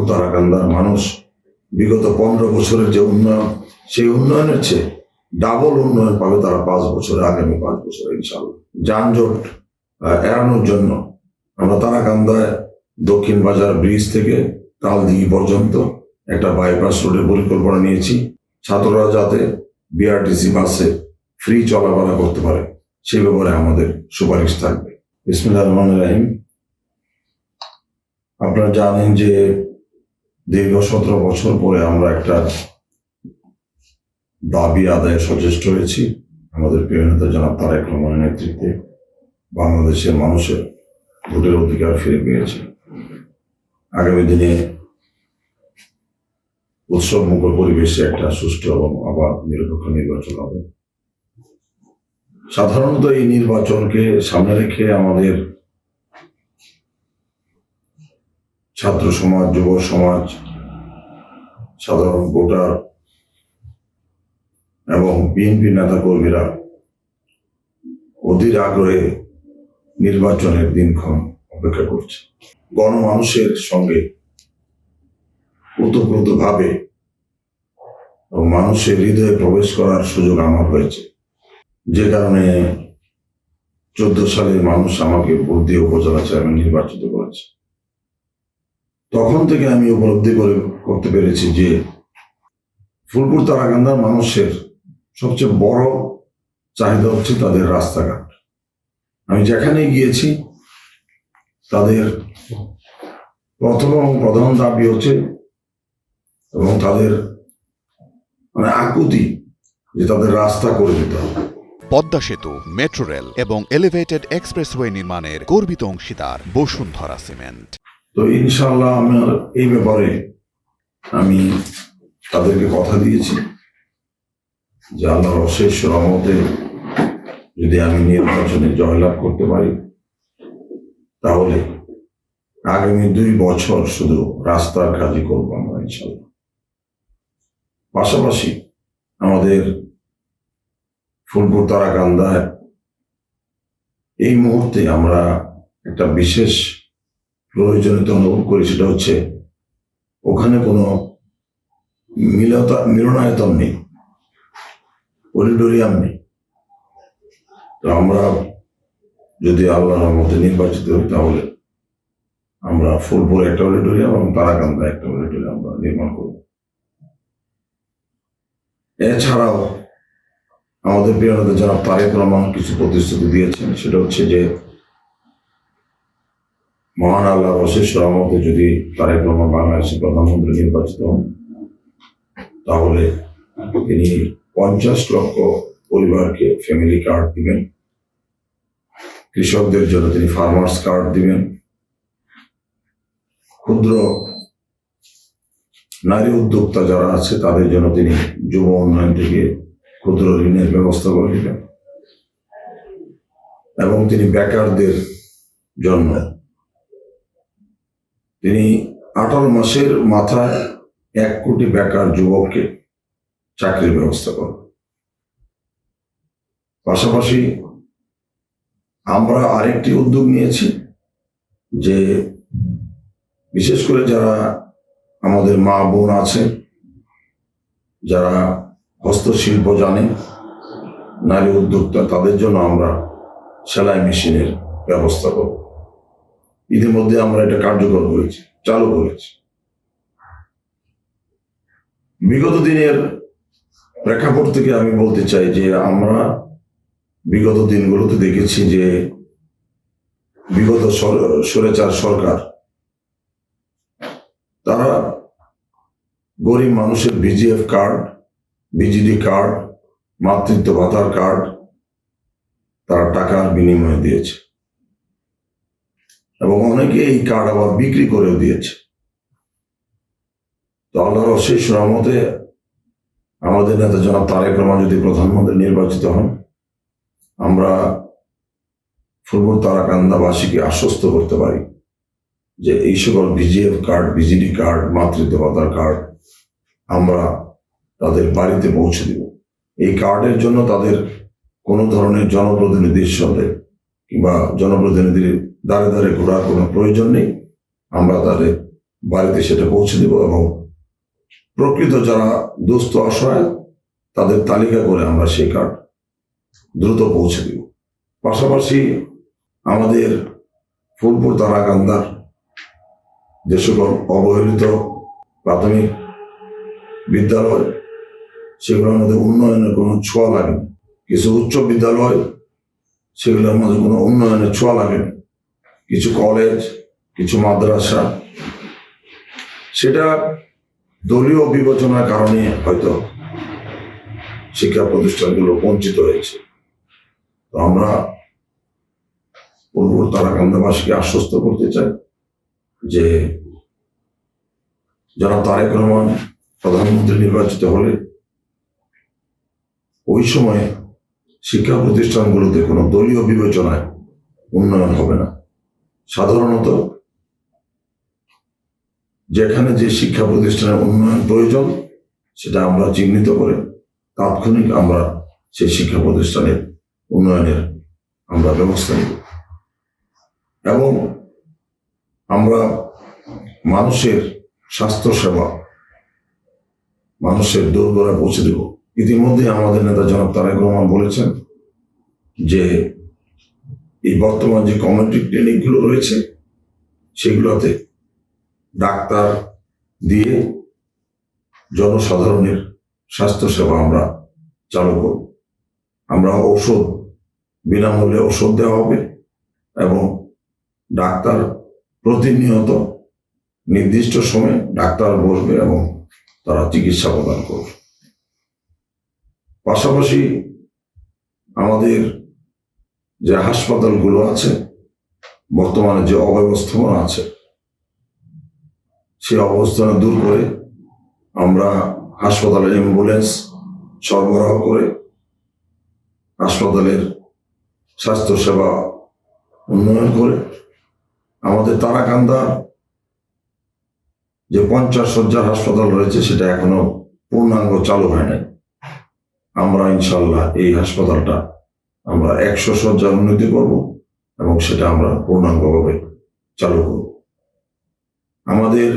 তারাকান্দার মানুষ বিগত 15 বছরের যে উন্নয়ন, সেই উন্নয়নের চেয়ে ডাবল উন্নয়ন পাবে তারা 5 বছরে, আগামী 5 বছরে ইনশাআল্লাহ। যানজট এড়ানোর জন্য আমরা তারাকান্দায় দক্ষিণ বাজার ব্রিজ থেকে তালদিঘি পর্যন্ত একটা বাইপাস রোডের পরিকল্পনা নিয়েছি। ছাত্ররা যাতে বিআরটিসি বাসে ফ্রি চলাফেরা করতে পারে সে ব্যাপারে আমাদের সুপারিশ থাকবে। বিসমিল্লাহির রহমানির রহিম। আপনারা জানেন যে দীর্ঘ 17 বছর পরে আমরা একটা দাবি আদায়ে সচেষ্ট হয়েছি। আমাদের প্রিয় নেতা জনাব তারেক রহমানের নেতৃত্বে বাংলাদেশের মানুষের ভোটের অধিকার ফিরে পেয়েছে। আগামী দিনে উৎসব মুখর পরিবেশে একটা সুষ্ঠু এবং অবাধ নিরপেক্ষ নির্বাচন হবে। সাধারণত এই নির্বাচনকে সামনে রেখে আমাদের ছাত্র সমাজ, যুব সমাজ, সাধারণ ভোটার এবং বিএনপি নেতা কর্মীরা অধীর আগ্রহে নির্বাচনের দিনক্ষণ অপেক্ষা করছে। গণমানুষের সঙ্গে ওতপ্রোতভাবে এবং মানুষের হৃদয়ে প্রবেশ করার সুযোগ আমার হয়েছে, যে কারণে 14 সালে মানুষ আমাকে ভোট দিয়ে উপজেলা চেয়ারম্যান নির্বাচিত করেছে। তখন থেকে আমি উপলব্ধি করতে পেরেছি যে ফুলপুর তারাকান্দার মানুষের সবচেয়ে বড় চাহিদা হচ্ছে তাদের রাস্তাঘাট। আমি যেখানে গিয়েছি তাদের প্রথম এবং প্রধান দাবি হচ্ছে এবং তাদের আকুতি যে তাদের রাস্তা করে দিতে হবে। পদ্মা সেতু, মেট্রো রেল এবং এলিভেটেড এক্সপ্রেসওয়ে নির্মাণের গর্বিত অংশীদার বসুন্ধরা সিমেন্ট। তো ইনশাআল্লাহ আমার এই ব্যাপারে আমি তাদেরকে কথা দিয়েছি যে আল্লাহর অশেষ রহমতে যদি আমি নির্বাচনে জয়লাভ করতে পারি তাহলে আগামী 2 বছর শুধু রাস্তার কাজই করবো আমরা ইনশাআল্লাহ। পাশাপাশি আমাদের ফুলপুর তারাকান্দায় এই মুহূর্তে আমরা একটা বিশেষ প্রয়োজনীয়তা অনুভব করি, সেটা হচ্ছে ওখানে কোনো মিলনায়তন নেই, অডিটোরিয়াম নেই। তো আমরা যদি আল্লাহর রহমতে নির্বাচিত হই তাহলে আমরা ফুলপুরে একটা অডিটোরিয়াম এবং তারাকান্দায় একটা অডিটোরিয়াম আমরা নির্মাণ করব। এছাড়াও আমাদের প্রিয় নেতা জনাব তারেক রহমান কিছু প্রতিশ্রুতি দিয়েছেন, সেটা হচ্ছে যে মহান আল্লাহর অশেষ রহমতে যদি তারেক রহমান বাংলাদেশের প্রধানমন্ত্রী নির্বাচিত হন তাহলে তিনি 50 লক্ষ পরিবারকে ফ্যামিলি কার্ড দিবেন, কৃষকদের জন্য তিনি ফার্মার্স কার্ড দিবেন, ক্ষুদ্র নারী উদ্যোক্তা যারা আছে তাদের জন্য তিনি যুব উন্নয়ন থেকে ক্ষুদ্র ঋণের ব্যবস্থা করে দিবেন এবং তিনি বেকারদের জন্য তিনি 18 মাসের মাথায় 1 কোটি বেকার যুবককে চাকরির ব্যবস্থা করবেন। পাশাপাশি আমরা আরেকটি উদ্যোগ নিয়েছি যে বিশেষ করে যারা আমাদের মা বোন আছে, যারা হস্তশিল্প জানে, নারী উদ্যোক্তা, তাদের জন্য আমরা সেলাই মেশিনের ব্যবস্থা করব। ইতিমধ্যে আমরা এটা কার্যকর করেছি, চালু করেছি। বিগত দিনের প্রেক্ষাপট থেকে আমি বলতে চাই যে আমরা বিগত দিনগুলোতে দেখেছি যে বিগত স্বৈরাচার সরকার তারা গরিব মানুষের বিজিএফ কার্ড, বিজিডি কার্ড, মাতৃত্ব ভাতার কার্ড তারা টাকার বিনিময়ে দিয়েছে এবং অনেকে এই কার্ড আবার বিক্রি করেও দিয়েছে। তো আল্লাহর অশেষ রহমতে আমাদের নেতা জনাব তারেক রহমান যদি প্রধানমন্ত্রী নির্বাচিত হন, আমরা ফুলপুর তারাকান্দাবাসীকে আশ্বস্ত করতে পারি যে এই সকল বিজিএফ কার্ড, বিজিডি কার্ড, মাতৃত্ব ভাতার কার্ড আমরা তাদের বাড়িতে পৌঁছে দিব। এই কার্ডের জন্য তাদের কোনো ধরনের জনপ্রতিনিধির সাথে কিংবা জনপ্রতিনিধির দ্বারে দ্বারে ঘোরার কোনো প্রয়োজন নেই। আমরা তাদের বাড়িতে সেটা পৌঁছে দেব এবং প্রকৃত যারা দুস্থ অসহায় তাদের তালিকা করে আমরা সেই কার্ড দ্রুত পৌঁছে দেব। পাশাপাশি আমাদের ফুলপুর তারাকান্দার যে সকল অবহেলিত প্রাথমিক বিদ্যালয় সেগুলোর মধ্যে উন্নয়নের কোনো ছোঁয়া লাগেনি। কিছু উচ্চ বিদ্যালয় সেগুলোর মধ্যে কোনো উন্নয়নের ছোঁয়া লাগেনি। কিছু কলেজ, কিছু মাদ্রাসা, সেটা দলীয় বিবেচনার কারণে হয়তো শিক্ষা প্রতিষ্ঠানগুলো বঞ্চিত হয়েছে। তো আমরা ফুলপুর তারাকান্দাবাসীকে আশ্বস্ত করতে চাই যে যারা তারেক রহমান প্রধানমন্ত্রী নির্বাচিত হলে ওই সময়ে শিক্ষা প্রতিষ্ঠানগুলোতে কোনো দলীয় বিবেচনায় উন্নয়ন হবে না। সাধারণত যেখানে যে শিক্ষা প্রতিষ্ঠানের উন্নয়ন প্রয়োজন সেটা আমরা চিহ্নিত করে তাৎক্ষণিক আমরা সেই শিক্ষা প্রতিষ্ঠানের উন্নয়নের আমরা ব্যবস্থা নেব এবং আমরা মানুষের স্বাস্থ্য সেবা মানুষের দোরগোড়ায় পৌঁছে দেব। ইতিমধ্যে আমাদের নেতা জনাব তারেক রহমান বলেছেন যে এই বর্তমান যে কমিউনিটি ক্লিনিকগুলো রয়েছে সেগুলোতে ডাক্তার দিয়ে জনসাধারণের স্বাস্থ্য সেবা আমরা চালু করব। আমরা ঔষধ বিনামূল্যে ওষুধ দেওয়া হবে এবং ডাক্তার প্রতিনিয়ত নির্দিষ্ট সময়ে ডাক্তার বসবে এবং তারা চিকিৎসা প্রদান করবে। পাশাপাশি আমাদের যে হাসপাতালগুলো আছে বর্তমানে যে অব্যবস্থাপনা আছে সেই অবস্থানে দূর করে আমরা হাসপাতালের অ্যাম্বুলেন্স সরবরাহ করে হাসপাতালের স্বাস্থ্যসেবা উন্নয়ন করে আমাদের তারাকান্দা যে 50 শয্যার হাসপাতাল রয়েছে সেটা এখনো পূর্ণাঙ্গ চালু হয় নাই। আমরা ইনশাল্লাহ এই হাসপাতালটা আমরা 100 শয্যা উন্নতি করব এবং সেটা আমরা পূর্ণাঙ্গভাবে চালু করব। আমাদের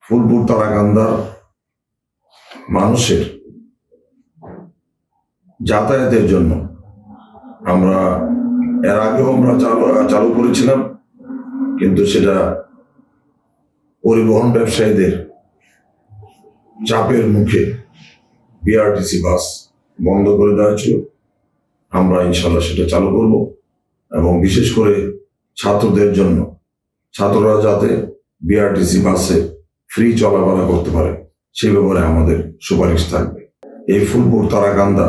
ফুলপুর তারাকান্দার মানুষের যাতায়াতের জন্য আমরা এর আগেও আমরা চালু করেছিলাম, কিন্তু সেটা পরিবহন ব্যবসায়ীদের চাপের মুখে বিআরটিসি বাস বন্ধ করে দেওয়া ছিল। আমরা ইনশাল্লাহ সেটা চালু করব এবং বিশেষ করে ছাত্রদের জন্য ছাত্ররা যাতে বিআরটিসি বাসে ফ্রি চলাফেরা করতে পারে সেই ব্যাপারে আমাদের সুপারিশ থাকবে। এই ফুলপুর তারাকান্দা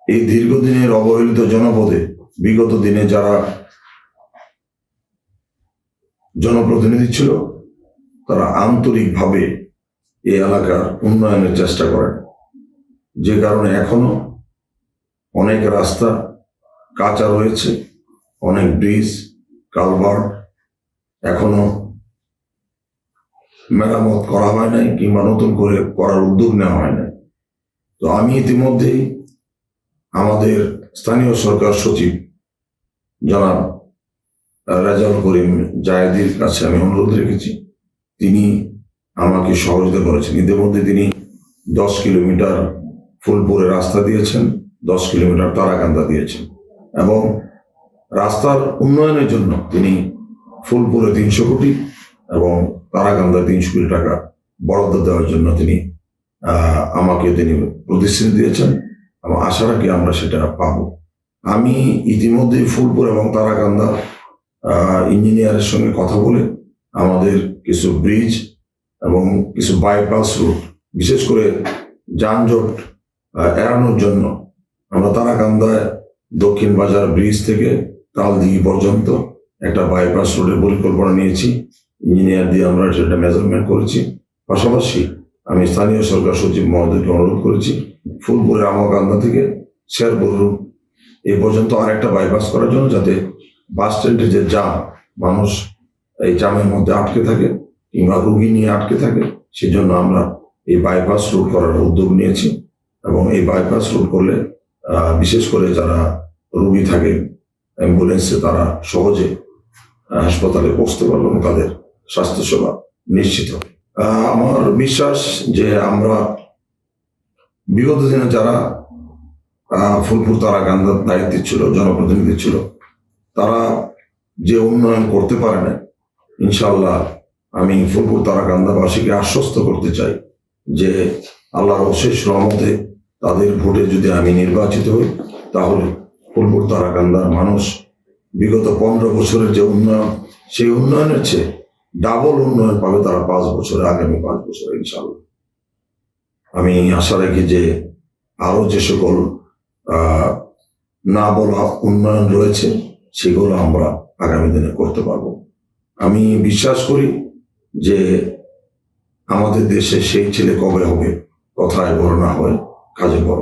এই দীর্ঘদিনের অবহেলিত জনপদে বিগত দিনে যারা জনপ্রতিনিধি ছিল তারা আন্তরিকভাবে এই এলাকার উন্নয়নের চেষ্টা করেন, যে কারণে এখনো অনেক রাস্তা কাঁচা রয়েছে, অনেক ব্রিজ কালভার্ট এখনো মেরামত করা হয় নাই কিংবা নতুন করে করার উদ্যোগ নেওয়া হয় নাই। তো আমি ইতিমধ্যেই আমাদের স্থানীয় সরকার সচিব জনাব রেজাউল করিম জায়েদির কাছে আমি অনুরোধ রেখেছি, তিনি আমাকে সহযোগিতা করেছেন। ইতিমধ্যে তিনি 10 কিলোমিটার ফুলপুরে রাস্তা দিয়েছেন, 10 কিলোমিটার তারাকান্দা দিয়েছেন এবং রাস্তার উন্নয়নের জন্য তিনি ফুলপুরে 300 কোটি এবং তারাকান্দায় 300 কোটি টাকা বরাদ্দ দেওয়ার জন্য তিনি প্রতিশ্রুতি দিয়েছেন এবং আশা রাখি আমরা সেটা পাবো। আমি ইতিমধ্যে ফুলপুর এবং তারাকান্দা ইঞ্জিনিয়ারের সঙ্গে কথা বলে আমাদের কিছু ব্রিজ এবং কিছু বাইপাস রুট বিশেষ করে যানজট এড়ানোর জন্য আমরা তারাকান্দায় দক্ষিণ বাজার ব্রিজ থেকে তালদিঘি পর্যন্ত একটা বাইপাস রোডের পরিকল্পনা নিয়েছি। ইঞ্জিনিয়ার দিয়ে আমরা সেটা মেজারমেন্ট করেছি। পাশাপাশি আমি স্থানীয় সরকার সচিব মহোদয়কে অনুরোধ করেছি ফুলপুরের আমকান্দা থেকে শেরপুর রুট এই পর্যন্ত আরেকটা বাইপাস করার জন্য, যাতে বাস স্ট্যান্ডে যে জাম, মানুষ এই জামের মধ্যে আটকে থাকে কিংবা রুগী নিয়ে আটকে থাকে, সেই জন্য আমরা এই বাইপাস রুট করার উদ্যোগ নিয়েছি এবং এই বাইপাস রুট করলে বিশেষ করে যারা রুগী থাকে অ্যাম্বুলেন্সে তারা সহজে হাসপাতালে পৌঁছতে পারলো এবং তাদের স্বাস্থ্যসেবা নিশ্চিত হবে। আমার বিশ্বাস যে আমরা বিগত দিনে যারা ফুলপুর তারাকান্দার দায়িত্বে ছিল, জনপ্রতিনিধি ছিল, তারা যে উন্নয়ন করতে পারে না, ইনশাআল্লাহ আমি ফুলপুর তারাকান্দাবাসীকে আশ্বস্ত করতে চাই যে আল্লাহর অশেষ রহমতে তাদের ভোটে যদি আমি নির্বাচিত হই, তাহলে ফুলপুর তারাকান্দার মানুষ বিগত 15 বছরের যে উন্নয়ন, সেই উন্নয়নের চেয়ে ডাবল উন্নয়ন পাবে তারা 5 বছরে, আগামী 5 বছরে ইনশাআল্লাহ। আমি আশা রাখি যে আরো যে সকল না বলা উন্নয়ন রয়েছে সেগুলো আমরা আগামী দিনে করতে পারবো। আমি বিশ্বাস করি যে আমাদের দেশে সেই ছেলে কবে হবে, কথায় বড় না হয় কাজে বড়।